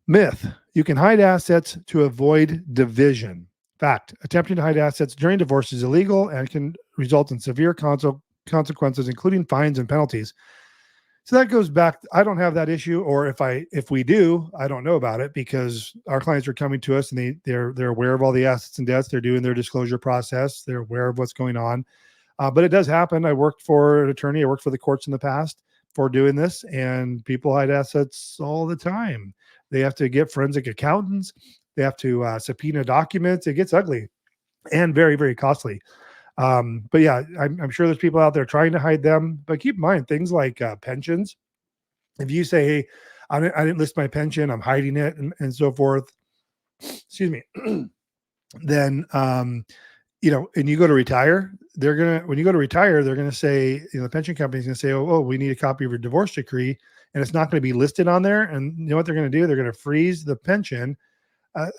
Myth: you can hide assets to avoid division. Fact: attempting to hide assets during divorce is illegal and can result in severe consequences, including fines and penalties. So that goes back. I don't have that issue, or if we do, I don't know about it because our clients are coming to us and they're aware of all the assets and debts. They're doing their disclosure process. They're aware of what's going on. But it does happen. I worked for an attorney. I worked for the courts in the past for doing this, and people hide assets all the time. They have to get forensic accountants. They have to subpoena documents. It gets ugly and very, very costly. But yeah, I'm sure there's people out there trying to hide them. But keep in mind things like pensions. If you say, "Hey, I didn't list my pension. I'm hiding it," and so forth. Excuse me. Then and you go to retire, when you go to retire, they're gonna say, the pension company's gonna say, oh, we need a copy of your divorce decree, and it's not gonna be listed on there. And you know what they're gonna do? They're gonna freeze the pension,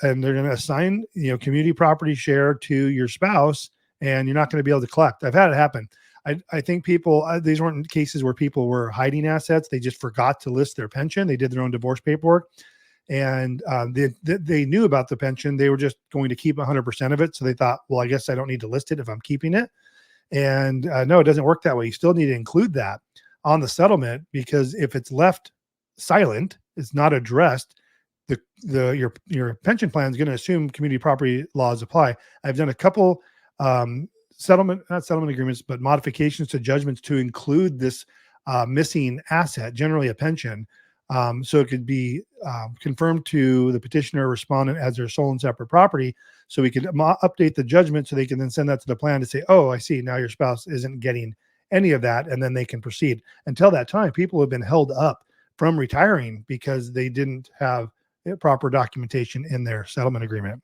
and they're gonna assign, community property share to your spouse, and you're not gonna be able to collect. I've had it happen. I think people, these weren't cases where people were hiding assets. They just forgot to list their pension. They did their own divorce paperwork, and they knew about the pension. They were just going to keep 100% of it. So they thought, well, I guess I don't need to list it if I'm keeping it. And no, it doesn't work that way. You still need to include that on the settlement, because if it's left silent, it's not addressed, your pension plan is going to assume community property laws apply. I've done a couple not settlement agreements, but modifications to judgments to include this missing asset, generally a pension. So it could be confirmed to the petitioner or respondent as their sole and separate property. So we could update the judgment so they can then send that to the plan to say, oh, I see, now your spouse isn't getting any of that. And then they can proceed. Until that time, people have been held up from retiring because they didn't have proper documentation in their settlement agreement.